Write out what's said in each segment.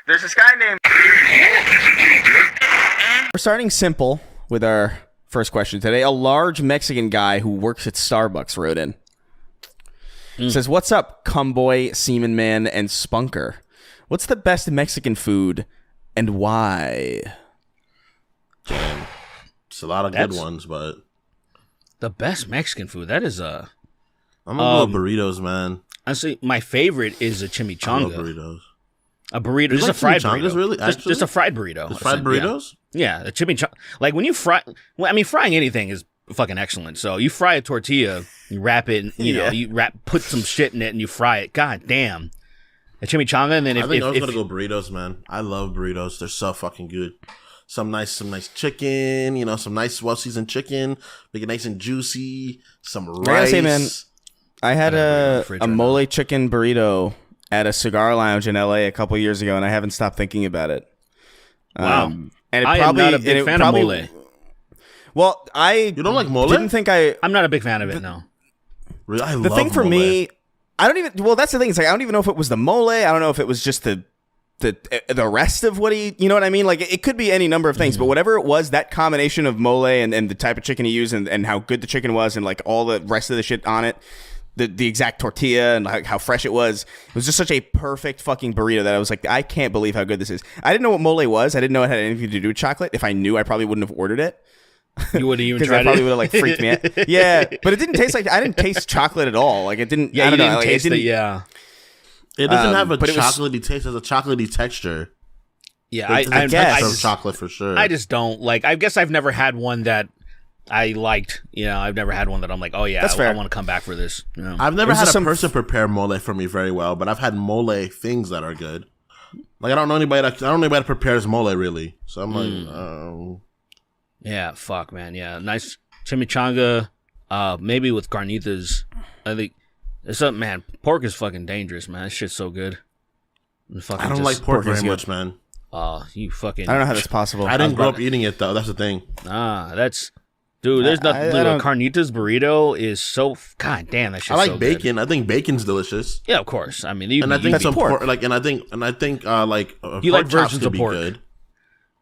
There's this guy named... We're starting simple with our first question today. A large Mexican guy who works at Starbucks wrote in. Says, what's up, Cumboy, Seaman Man, and Spunker? What's the best Mexican food and why? Damn. It's a lot of good ones, but... The best Mexican food, that is a... I'm gonna go burritos, man. Honestly, my favorite is a chimichanga. I love burritos. A burrito, just like a fried burrito. Really? Just a fried burrito. Just fried burritos? Yeah, the chimichanga. Like when you fry, well, I mean, frying anything is fucking excellent. So you fry a tortilla, you wrap it, put some shit in it, and you fry it. God damn, a chimichanga. And then I think I was gonna go burritos, man. I love burritos. They're so fucking good. Some nice chicken. Some nice well seasoned chicken. Make it nice and juicy. Some rice. I gotta say, man, I had a mole chicken burrito at a cigar lounge in LA a couple years ago, and I haven't stopped thinking about it. Wow. And I am not a big fan of mole. Well, You don't like mole? Didn't think I'm not a big fan of it, no. Really? I the love thing for mole. me, I don't even, well, that's the thing. It's like, I don't even know if it was the mole. I don't know if it was just the rest of what you know what I mean? Like, it could be any number of things, but whatever it was, that combination of mole and the type of chicken he used and how good the chicken was and like all the rest of the shit on it, the exact tortilla and how fresh it was just such a perfect fucking burrito that I was like, I can't believe how good this is. I didn't know what mole was. I didn't know it had anything to do with chocolate. If I knew, I probably wouldn't have ordered it. You wouldn't even because tried that probably it? would have like freaked me out. Yeah, but it didn't taste like, I didn't taste chocolate at all. Like it didn't. Yeah, I don't you know. didn't Like, taste it. Yeah. It doesn't have a but it was- chocolatey taste. It has a chocolatey texture. Yeah, I guess. guess chocolate for sure. I just don't like. I guess I've never had one that I liked. I've never had one that I'm like, oh yeah, That's fair. I want to come back for this. I've never There's had just a some- person prepare mole for me very well, but I've had mole things that are good. Like I don't know anybody that prepares mole really. So I'm like, Yeah, fuck, man. Yeah, nice chimichanga, maybe with carnitas. I think it's up, man. Pork is fucking dangerous, man. That shit's so good. I don't like pork very much, man. You fucking. I don't know how that's possible. I didn't grow up eating it though. That's the thing. That's. Dude, there's nothing. Dude, a carnitas burrito is so. God damn, that shit's I like so bacon. Good. I think bacon's delicious. Yeah, of course. I mean, I think some pork. pork. And I think you like versions of be pork. Good.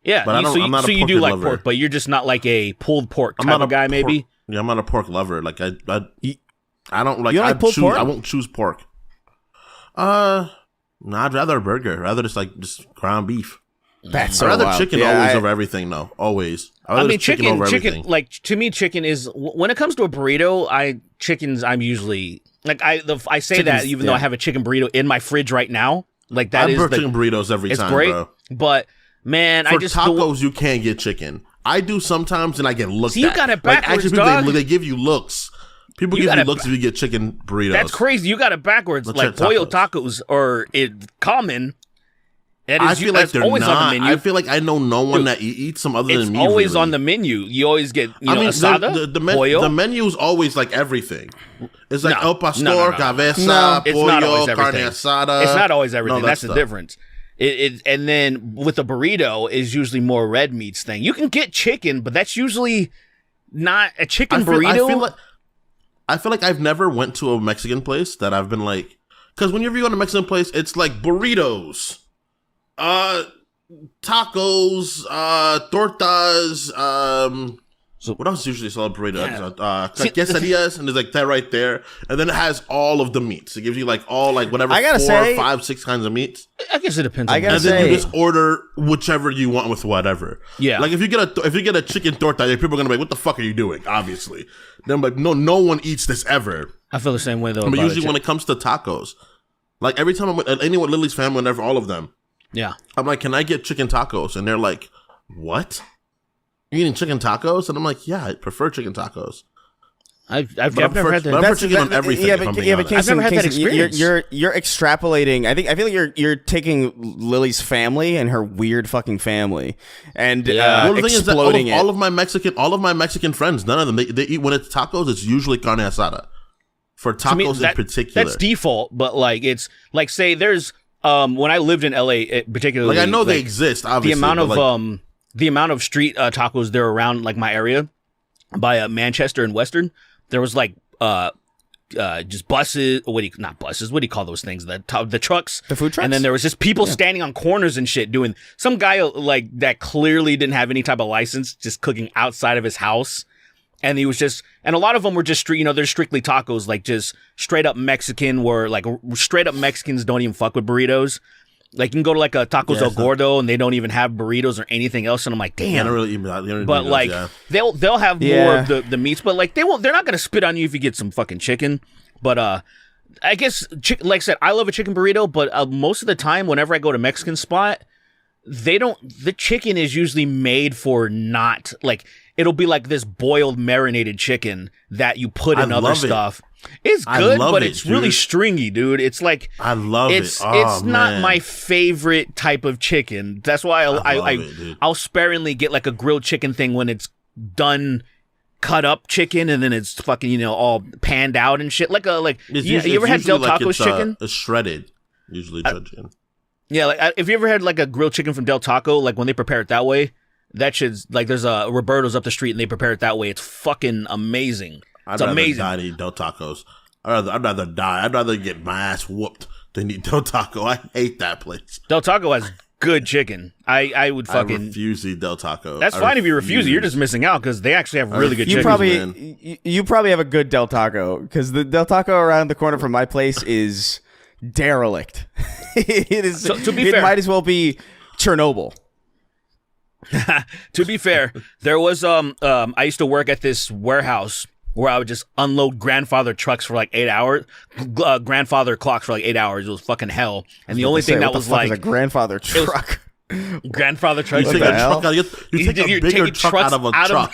Yeah, but I'm not a you do pork like lover. pork, but you're just not like a pulled pork type of guy, maybe. Yeah, I'm not a pork lover. Like I don't like. You don't like pulled pork? I won't choose pork. No, I'd rather a burger. Rather just ground beef. That's so I'd rather wild. chicken over everything. No, always. I mean, chicken over chicken. everything. Like to me, chicken is when it comes to a burrito. I'm usually like I say that even though I have a chicken burrito in my fridge right now. Like that I chicken burritos every it's time, great, bro. But man, For tacos, you can't get chicken. I do sometimes, and I get looked at. You got it backwards, actually, dog. They give you looks. People give you looks if you get chicken burritos. That's crazy. You got it backwards. Like pollo tacos are common. I feel like they're always not. on the menu. I feel like I know no one that eats some other than me. It's always really. on the menu. You always get asada, pollo. The menu is always like everything. It's like el pastor, No. cabeza, It's pollo, not always carne everything. asada. It's not always everything. No, That's the difference. And then with a burrito is usually more red meats thing. You can get chicken, but that's usually not a chicken burrito. I feel like I've never went to a Mexican place that I've been like, because whenever you go to a Mexican place, it's like burritos, tacos, tortas, so what else usually sell a burrito? Like quesadillas, and there's like that right there, and then it has all of the meats. It gives you like all like whatever I gotta 4, say, 5, 6 kinds of meats. I guess it depends. I gotta And say, then you just order whichever you want with whatever. Yeah. Like if you get a chicken torta, people are gonna be like, "What the fuck are you doing?" Obviously. Then I'm like, no one eats this ever. I feel the same way though. But usually when it comes to tacos, like every time I'm with anyone, Lily's family, whenever all of them, yeah, I'm like, "Can I get chicken tacos?" And they're like, "What? You eating chicken tacos?" And I'm like, "Yeah, I prefer chicken tacos." I've never had that. I prefer chicken on everything. Yeah, but I've never had that experience. You're extrapolating. I feel like you're taking Lily's family and her weird fucking family and Well, the thing is that exploding all of my Mexican friends, none of them they eat when it's tacos. It's usually carne asada. For tacos in particular, that's default. But like it's like say there's when I lived in LA, particularly, like I know they exist. Obviously, the amount of street tacos there around like my area by Manchester and Western. There was like just buses. Not buses. What do you call those things? The trucks. The food trucks. And then there was just people standing on corners and shit doing some guy like that clearly didn't have any type of license, just cooking outside of his house. And he was just, and a lot of them were just they're strictly tacos, like just straight up Mexican, where like straight up Mexicans don't even fuck with burritos. Like you can go to like a Tacos El Gordo and they don't even have burritos or anything else. And I'm like, damn. Yeah, I don't really eat burritos, but like they'll have more of the meats, but like they're not going to spit on you if you get some fucking chicken. But, I guess, like I said, I love a chicken burrito, but most of the time, whenever I go to Mexican spot, the chicken is usually made for not, like, it'll be like this boiled marinated chicken that you put in other stuff. It's good, but it's really stringy, dude. It's like, I love it. It's not my favorite type of chicken. That's why I'll sparingly get like a grilled chicken thing when it's done cut up chicken and then it's fucking, all panned out and shit. You ever had Del Taco's chicken? It's shredded, usually chicken. Yeah, like if you ever had like a grilled chicken from Del Taco, like when they prepare it that way, that shit's like there's a Roberto's up the street and they prepare it that way. It's fucking amazing. It's amazing. I'd rather die to eat Del Tacos. I'd rather die. I'd rather get my ass whooped than eat Del Taco. I hate that place. Del Taco has good chicken. I would fucking I refuse to eat Del Taco. That's fine if you refuse it. You're just missing out because they actually have really good chicken. You probably have a good Del Taco because the Del Taco around the corner from my place is derelict. It is. So, to be fair, it might as well be Chernobyl. To be fair, there was I used to work at this warehouse where I would just unload grandfather trucks for like 8 hours, grandfather clocks for like 8 hours. It was fucking hell. And the only thing that was like a grandfather truck. Grandfather truck. You take a bigger truck out of a truck.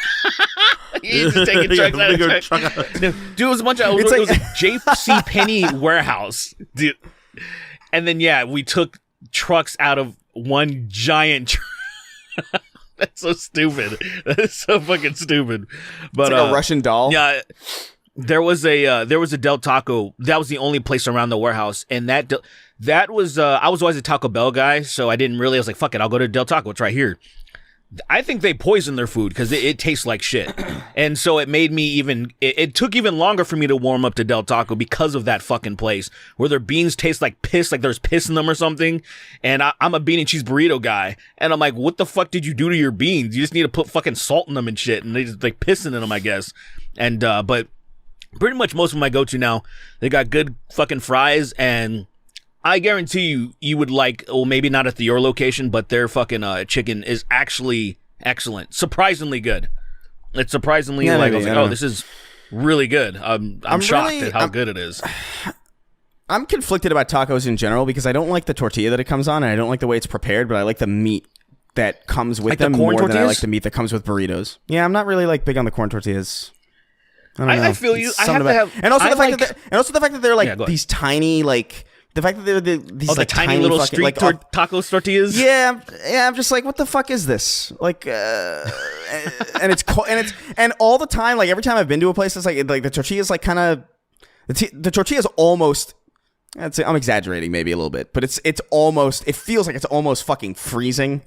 He's just taking trucks out of a truck. Dude, it was a bunch of. It was a JC Penney warehouse, dude. And then we took trucks out of one giant truck. That's so stupid. That is so fucking stupid. But it's like a Russian doll. Yeah, there was a Del Taco. That was the only place around the warehouse, and that was I was always a Taco Bell guy, so I didn't really. I was like, fuck it, I'll go to Del Taco. It's right here. I think they poison their food because it tastes like shit, and so it made me even. It took even longer for me to warm up to Del Taco because of that fucking place where their beans taste like piss, like there's piss in them or something. And I'm a bean and cheese burrito guy, and I'm like, what the fuck did you do to your beans? You just need to put fucking salt in them and shit, and they just like pissing in them, I guess. And but pretty much most of them I go to now, they got good fucking fries and. I guarantee you would like, well, maybe not at your location, but their fucking chicken is actually excellent. Surprisingly good. It's surprisingly I was like, this is really good. I'm shocked at how good it is. I'm conflicted about tacos in general because I don't like the tortilla that it comes on, and I don't like the way it's prepared, but I like the meat that comes with them more than I like the meat that comes with burritos. Yeah, I'm not really like big on the corn tortillas. I feel you. I have to have, and also the fact that they're like these tiny like. The fact that they're these the tiny little fucking, street taco tortillas. Yeah. I'm just like, what the fuck is this? Like, and it's all the time. Like every time I've been to a place, it's like the tortilla's like kind of the tortilla's almost. I'm exaggerating maybe a little bit, but it's almost. It feels like it's almost fucking freezing,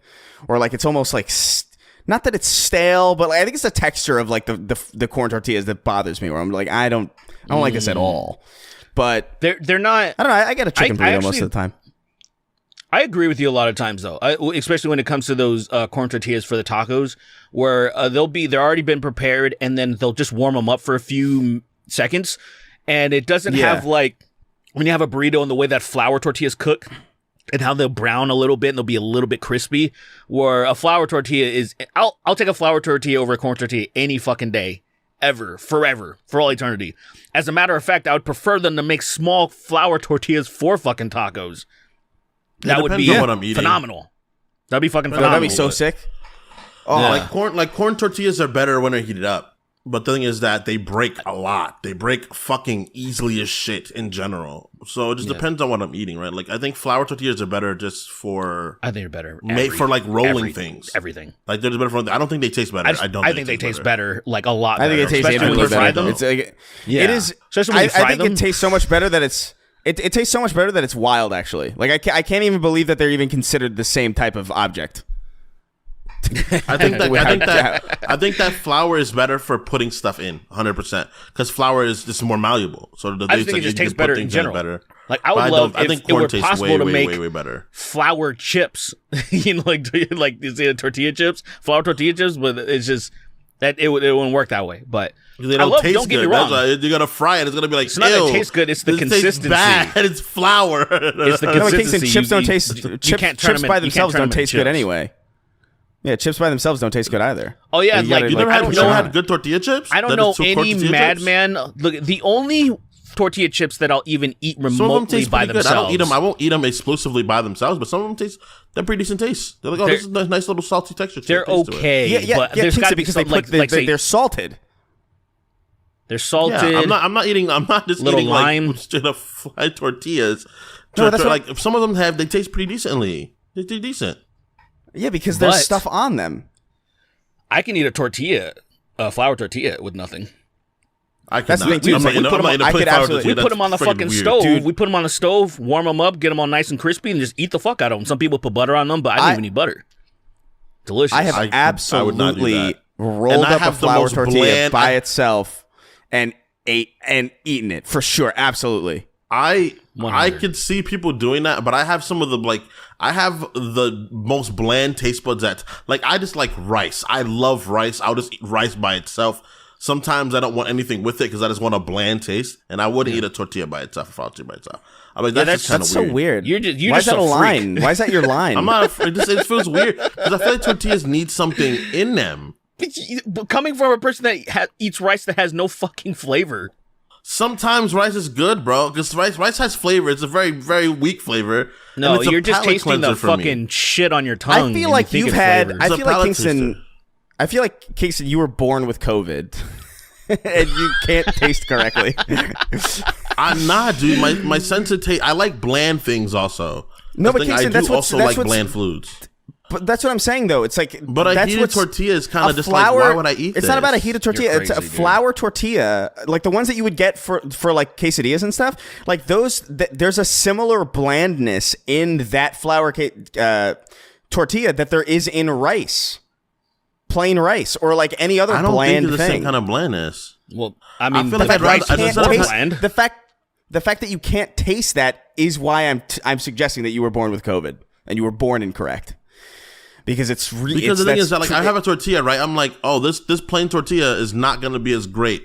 or like it's almost like. Not that it's stale, but like, I think it's the texture of like the corn tortillas that bothers me. Where I'm like, I don't like this at all. But they're not. I don't know. I get a chicken burrito most of the time. I agree with you a lot of times, though, especially when it comes to those corn tortillas for the tacos, where they're already been prepared, and then they'll just warm them up for a few seconds, and it doesn't have like when you have a burrito and the way that flour tortillas cook, and how they'll brown a little bit and they'll be a little bit crispy. Where a flour tortilla is, I'll take a flour tortilla over a corn tortilla any fucking day. Ever, forever, for all eternity. As a matter of fact, I would prefer them to make small flour tortillas for fucking tacos. That would be phenomenal. That'd be fucking phenomenal. That'd be so sick. Oh, like corn tortillas are better when they're heated up. But the thing is that they break a lot. They break fucking easily as shit in general. So it just depends on what I'm eating, right? Like I think flour tortillas are better just for. I think they're better. Made for like rolling things. Everything. Like they're better for. I don't think they taste better. I think they taste better. Like a lot. I think they taste especially when you fry them. It's like, it is. Especially when you fry them. I think it tastes so much better that it's. It tastes so much better that it's wild. Actually, like I can't even believe that they're even considered the same type of object. I think that flour is better for putting stuff in 100% because flour is just more malleable. So I just think it just tastes better in general. Better. Like I would love if it were possible to make way better flour chips. Like you say tortilla chips, flour tortilla chips, but it's just that it wouldn't work that way. But they don't taste don't good. Get me wrong. You're gonna fry it. It's gonna be like it's not that it tastes good. It's the consistency. Bad. It's flour. It's the consistency. Chips don't taste. Chips by themselves don't taste good anyway. Yeah, chips by themselves don't taste good either. Oh yeah, you never had good tortilla chips? I don't know any madman. Look, the only tortilla chips that I'll even eat remotely by themselves. I don't eat them. I won't eat them exclusively by themselves, but some of them they're pretty decent taste. They're like, oh, this is a nice little salty texture. They're okay. But there's got to be because they're salted. They're salted. Yeah, I'm not just eating lime. Like straight up fried tortillas. No, that's like some of them they taste pretty decently. They're decent. Yeah, because there's stuff on them. I can eat a flour tortilla with nothing. That's the thing too. We put them on the fucking stove. Dude. We put them on the stove, warm them up, get them all nice and crispy, and just eat the fuck out of them. Some people put butter on them, but I don't even eat butter. Delicious. I have absolutely rolled up a flour tortilla by itself and eaten it for sure. Absolutely. I could see people doing that, but I have some of the I have the most bland taste buds I just like rice. I love rice. I'll just eat rice by itself. Sometimes I don't want anything with it because I just want a bland taste, and I wouldn't eat a tortilla by itself if I was by itself. I'm like, that's so weird. You're Why just is that a line? Why is that your line? I'm not. It just feels weird because I feel like tortillas need something in them. But coming from a person that eats rice that has no fucking flavor. Sometimes rice is good, bro, because rice has flavor. It's a very, very weak flavor. No, you're just tasting the fucking shit on your tongue. I feel like you've had. I feel like Kingston. I feel like Kingston, you were born with COVID, and you can't taste correctly. I'm not, dude. My sense of taste. I like bland things also. No, but Kingston, that's like bland foods. But that's what I'm saying, though. It's like, but a heated tortilla is kind of just flour, like, why would I eat this? It's not about a heated tortilla. It's a flour tortilla, like the ones that you would get for like quesadillas and stuff. Like those, there's a similar blandness in that flour tortilla that there is in rice, plain rice, or like any other bland thing. I don't think it's the same kind of blandness. Well, I mean, feel like rice can't taste bland. The fact that you can't taste that is why I'm suggesting that you were born with COVID and you were born incorrect. Because the thing is that I have a tortilla, right? I'm like, oh, this plain tortilla is not going to be as great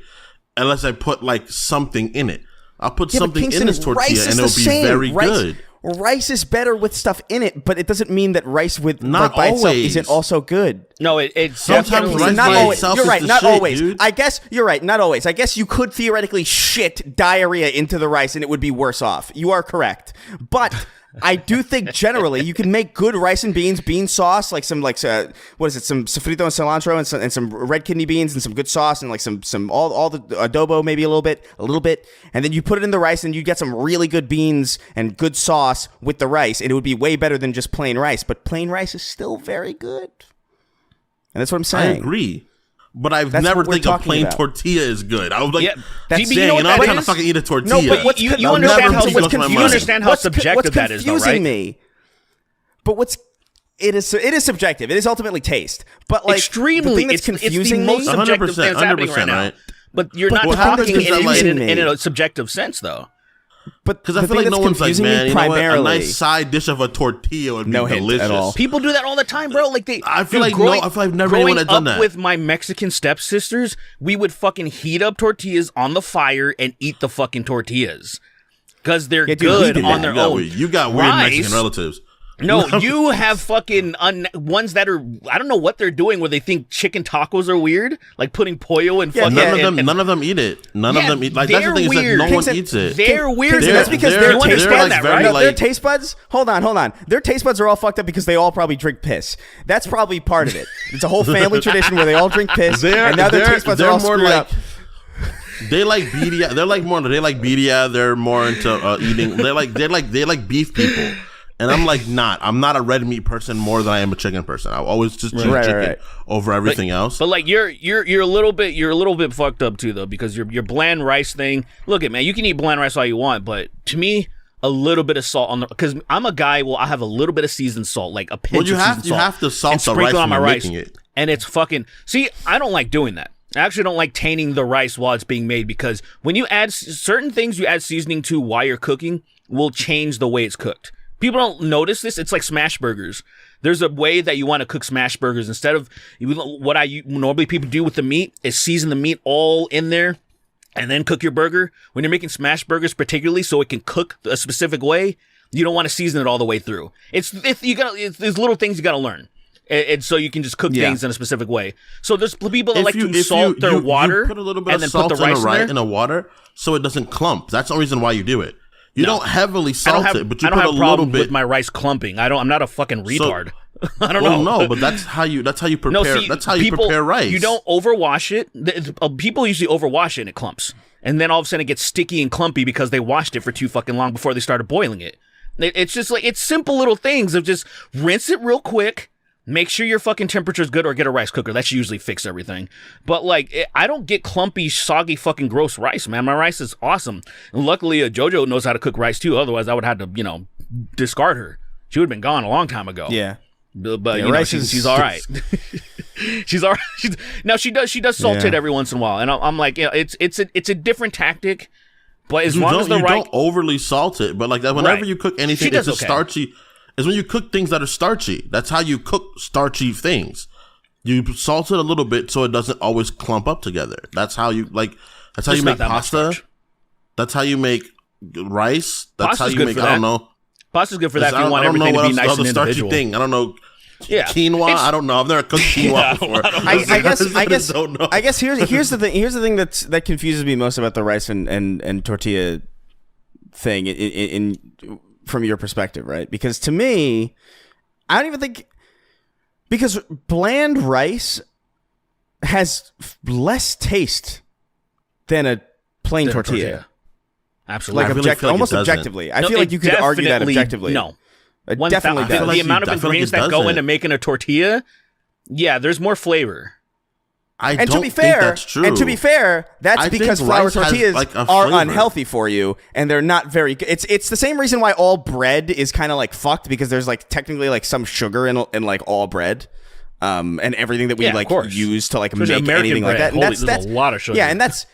unless I put like something in it. I'll put something in this tortilla and it'll be very good. Rice is better with stuff in it, but it doesn't mean that rice with not by itself isn't also good. No, it's sometimes rice not by always. itself You're right, is not shit, always. Dude. I guess you're right, not always. I guess you could theoretically shit diarrhea into the rice and it would be worse off. You are correct, but I do think generally you can make good rice and bean sauce, like some some sofrito and cilantro and some red kidney beans and some good sauce and like some all the adobo, maybe a little bit, and then you put it in the rice and you get some really good beans and good sauce with the rice, and it would be way better than just plain rice. But plain rice is still very good, and that's what I'm saying. I agree. But I've never think a plain tortilla is good. I was like, I'm trying to fucking eat a tortilla. No, but you understand how subjective that is, though, right? Me, but it is subjective. It is ultimately taste. But like extremely, the thing that's confusing it's the most subjective thing that's happening right now. But you're not talking in a subjective sense, though. But because I feel like no one's like, man, you know what? A nice side dish of a tortilla would be delicious. At all. People do that all the time, bro. Like I feel like never anyone had done that. With my Mexican stepsisters, we would fucking heat up tortillas on the fire and eat the fucking tortillas because they're good on their own. You got weird Mexican relatives. No, you have fucking ones that are, I don't know what they're doing where they think chicken tacos are weird, like putting pollo and fucking... None of them eat it. None of them eat. Like, that's the thing, is that no one eats it. They're weird. That's because you understand that, right? No, their taste buds, hold on. Their taste buds are all fucked up because they all probably drink piss. That's probably part of it. It's a whole family tradition where they all drink piss, and now their taste buds are all screwed up. They like birria. They like birria. They're more into eating. They like beef people. And I'm like, I'm not a red meat person more than I am a chicken person. I always just choose chicken over everything else. But like you're a little bit fucked up too though, because your bland rice thing. Look at man, you can eat bland rice all you want, but to me, a little bit of salt on the, because I'm a guy. Well, I have a little bit of seasoned salt, like a pinch of seasoned salt. You have to salt and the rice sprinkle on my when you're rice, making it. and it's fucking. See, I don't like doing that. I actually don't like tainting the rice while it's being made, because when you add certain things, you add seasoning to while you're cooking will change the way it's cooked. People don't notice this. It's like smash burgers. There's a way that you want to cook smash burgers. Instead of what normally people do with the meat is season the meat all in there and then cook your burger. When you're making smash burgers, particularly so it can cook a specific way, you don't want to season it all the way through. It's there's little things you got to learn. And so you can just cook things in a specific way. So there's people that salt their water, put a little bit and of then put the rice in a water so it doesn't clump. That's the reason why you do it. You don't heavily salt it, but you put a little bit. With my rice clumping. I'm not a fucking retard. I don't know. No, but that's how you prepare. No, see, that's how you prepare rice. You don't overwash it. People usually overwash it and it clumps, and then all of a sudden it gets sticky and clumpy because they washed it for too fucking long before they started boiling it. It's just like, it's simple little things of just rinse it real quick. Make sure your fucking temperature is good, or get a rice cooker. That should usually fix everything. But like, I don't get clumpy, soggy, fucking gross rice, man. My rice is awesome. And luckily, JoJo knows how to cook rice too. Otherwise, I would have to, discard her. She would have been gone a long time ago. Yeah. But she's all right. She's all right. Now she does salt it every once in a while, and I'm like, it's a different tactic. But as long as you don't overly salt it, but like that, whenever you cook anything, it's starchy. Is when you cook things that are starchy. That's how you cook starchy things. You salt it a little bit so it doesn't always clump up together. That's how you That's how you make pasta. That's how you make rice. That's how you make. I don't know. Pasta's good for that. If you want everything to be nice and individual. Thing. I don't know. Yeah, quinoa. I don't know. I've never cooked quinoa before. I guess here's the thing. Here's the thing that confuses me most about the rice and tortilla thing in from your perspective, right? Because to me, I don't even think, because bland rice has less taste than a plain tortilla. Absolutely. Like almost objectively. I feel like you could argue that objectively. No. It definitely does. The amount of ingredients that go into making a tortilla, there's more flavor. To be fair, that's because flour tortillas are unhealthy for you, and they're not very good. It's the same reason why all bread is kind of like fucked, because there's like technically like some sugar in like all bread, and everything that we use to like make anything like that. And that's a lot of sugar. Yeah, and that's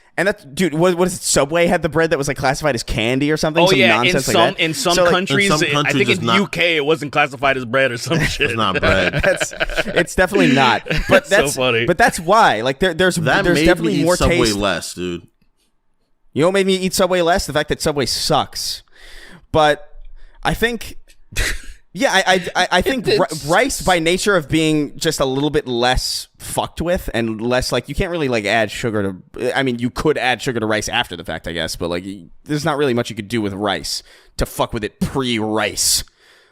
dude. What is it? Subway had the bread that was like classified as candy or something. Nonsense like that. In some countries, I think in the UK it wasn't classified as bread or some shit. It's not bread. It's definitely not. But that's so funny. But that's why. Like there's definitely more Subway taste. less, dude. You know what made me eat Subway less? The fact that Subway sucks. But I think. Yeah, I think rice, by nature of being just a little bit less fucked with and less like, you can't really like add sugar to. I mean, you could add sugar to rice after the fact, I guess, but like there's not really much you could do with rice to fuck with it pre-rice.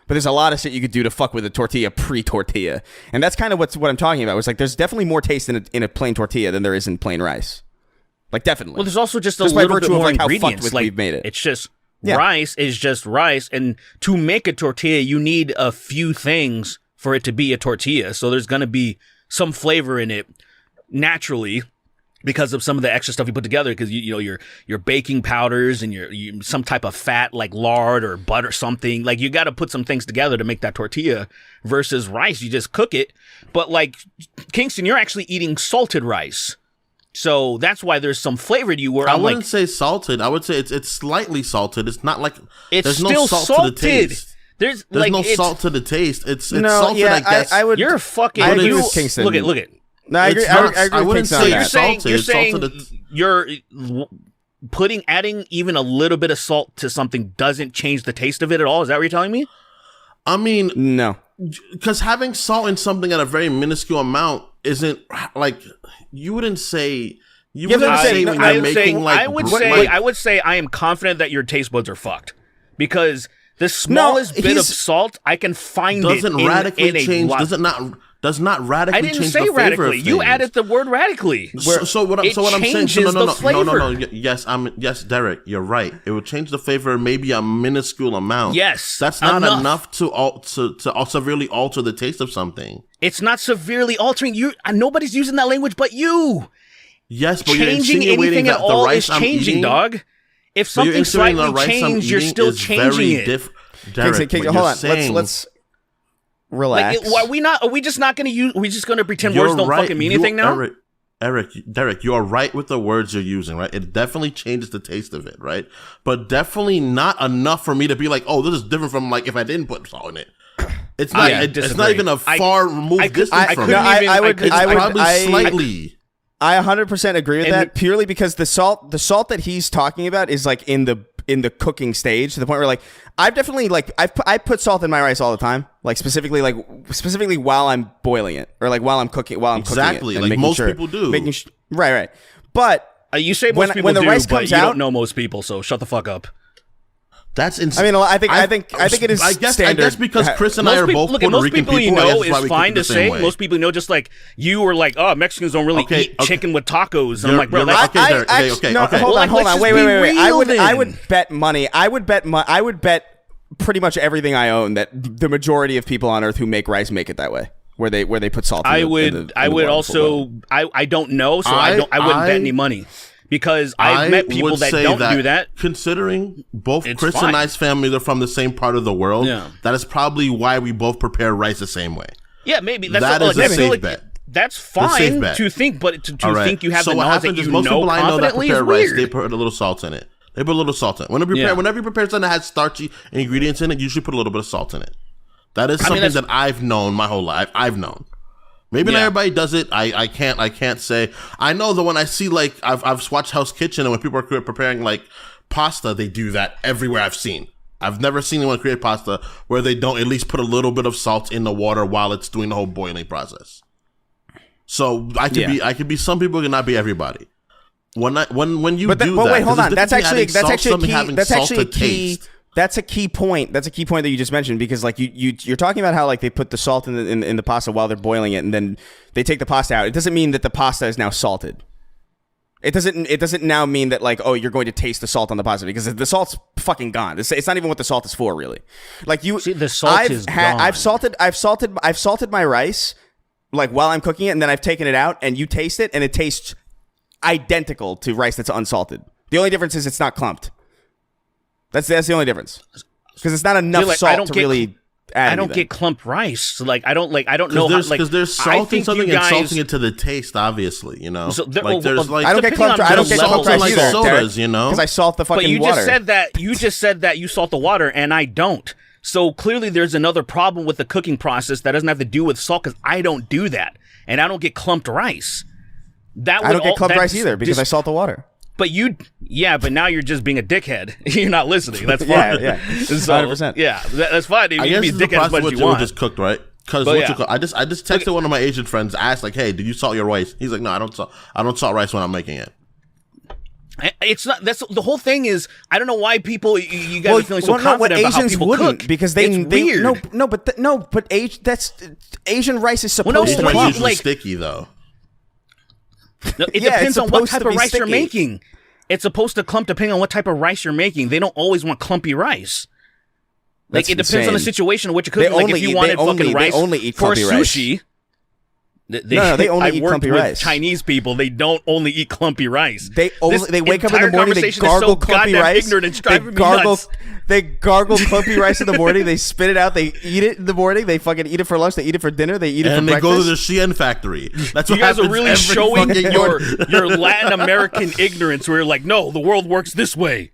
But there's a lot of shit you could do to fuck with a tortilla pre-tortilla, and that's kind of what I'm talking about. It's like there's definitely more taste in a plain tortilla than there is in plain rice. Like definitely. Well, there's also just a little bit more of like ingredients. How fucked with like we've made it. It's just. Yeah. Rice is just rice, and to make a tortilla, you need a few things for it to be a tortilla. So there's going to be some flavor in it naturally because of some of the extra stuff you put together. Because your baking powders and your some type of fat like lard or butter, something like you got to put some things together to make that tortilla. Versus rice, you just cook it. But like Kingston, you're actually eating salted rice. So that's why there's some flavor to you. Where I wouldn't say salted. I would say it's slightly salted. It's not like there's no still salt salted. to the taste. There's no salt to the taste. It's salted. I guess I would. You're fucking. I agree with Kingston. Look at. No, I agree. I wouldn't say you're saying you're adding even a little bit of salt to something doesn't change the taste of it at all. Is that what you're telling me? I mean, no, because having salt in something at a very minuscule amount isn't like. You wouldn't say. You wouldn't say when you're making like. I would say I am confident that your taste buds are fucked, because the smallest bit of salt I can find doesn't radically change. Does not radically change the flavor. I didn't say radically. You added the word radically. So what I'm saying? Yes, Derek, you're right. It will change the flavor, maybe a minuscule amount. Yes, that's not enough to severely alter the taste of something. It's not severely altering. Nobody's using that language but you. Yes, but changing you're anything that at all the rice is changing, dog. if something slightly changed, you're still changing it. Derek, hold on. Let's relax. Are we just not going to use? Are we just going to pretend words don't fucking mean anything now? Derek, you are right with the words you're using, right? It definitely changes the taste of it, right? But definitely not enough for me to be like, oh, this is different from like if I didn't put salt in it. It's not. It's not even a far removed distance from it. I would probably slightly. I 100% agree with that, purely because the salt that he's talking about is like in the cooking stage, to the point where like I've definitely like I put salt in my rice all the time, like specifically while I'm boiling it, or like while I'm cooking exactly, it, like most people do. Right. But you say most people when the rice comes out, you don't know most people, so shut the fuck up. That's insane. I mean, I think it is standard. I guess because Chris and I are both Puerto Rican people, you know, is fine to say. Most people know, just like you were like, oh, Mexicans don't really eat chicken with tacos. And I'm like, bro, that's okay. Hold on. Wait. I would bet money. I would bet pretty much everything I own that the majority of people on Earth who make rice make it that way, where they put salt. I would also. I don't know, so I wouldn't bet any money. Because I've met people that don't do that. Considering both Chris and I's families are from the same part of the world, that is probably why we both prepare rice the same way. Yeah, maybe. That is a safe bet. That's fine to think, but to think you have the knowledge that you most know people I know that prepare rice, weird. they put a little salt in it. Whenever you prepare something that has starchy ingredients in it, you should put a little bit of salt in it. That is something that I've known my whole life. I've known. Maybe not everybody does it. I can't say. I know that when I see like I've watched Hell's Kitchen, and when people are preparing like pasta, they do that everywhere I've seen. I've never seen anyone create pasta where they don't at least put a little bit of salt in the water while it's doing the whole boiling process. So I could be some people, cannot be everybody. When you do that, wait, hold on. That's actually a key. That's a key point. That's a key point that you just mentioned, because like you're talking about how like they put the salt in the pasta while they're boiling it, and then they take the pasta out. It doesn't mean that the pasta is now salted. It doesn't now mean that like, oh, you're going to taste the salt on the pasta, because the salt's fucking gone. It's not even what the salt is for, really. Like you, see, the salt is gone. I've salted my rice like while I'm cooking it, and then I've taken it out, and you taste it, and it tastes identical to rice that's unsalted. The only difference is it's not clumped. That's the only difference, because it's not enough salt to really add. I don't get clumped rice. So like I don't know because there's salting something and salting it to the taste. Obviously, you know. So I don't get clumped rice either, sodas, you know, because I salt the fucking water. But you just said that you salt the water, and I don't. So clearly, there's another problem with the cooking process that doesn't have to do with salt, because I don't do that, and I don't get clumped rice. I don't get clumped rice either, because I salt the water. But but now you're just being a dickhead. You're not listening. That's fine. Yeah. 100%. Yeah, that's fine. You can be dickhead as much as you want. Just cooked, right? Because I just texted one of my Asian friends, asked like, "Hey, did you salt your rice?" He's like, "No, I don't salt rice when I'm making it." It's not. That's the whole thing. Is I don't know why people you guys are feeling so confident about how people cook, because it's weird. But Asian rice is supposed to clump. Asian rice is sticky though. No, it depends on what type of rice you're making. It's supposed to clump depending on what type of rice you're making. They don't always want clumpy rice. Like, it depends on the situation in which you're cooking. Like, if you wanted fucking rice for sushi, they only eat clumpy rice. Chinese people, they don't only eat clumpy rice. They wake up in the morning, they gargle clumpy rice. They gargle clumpy rice in the morning. They spit it out. They eat it in the morning. They fucking eat it for lunch. They eat it for dinner. They eat it for breakfast. And they go to the Shein factory. That's what you guys are really showing your Latin American ignorance. Where you're like, no, the world works this way.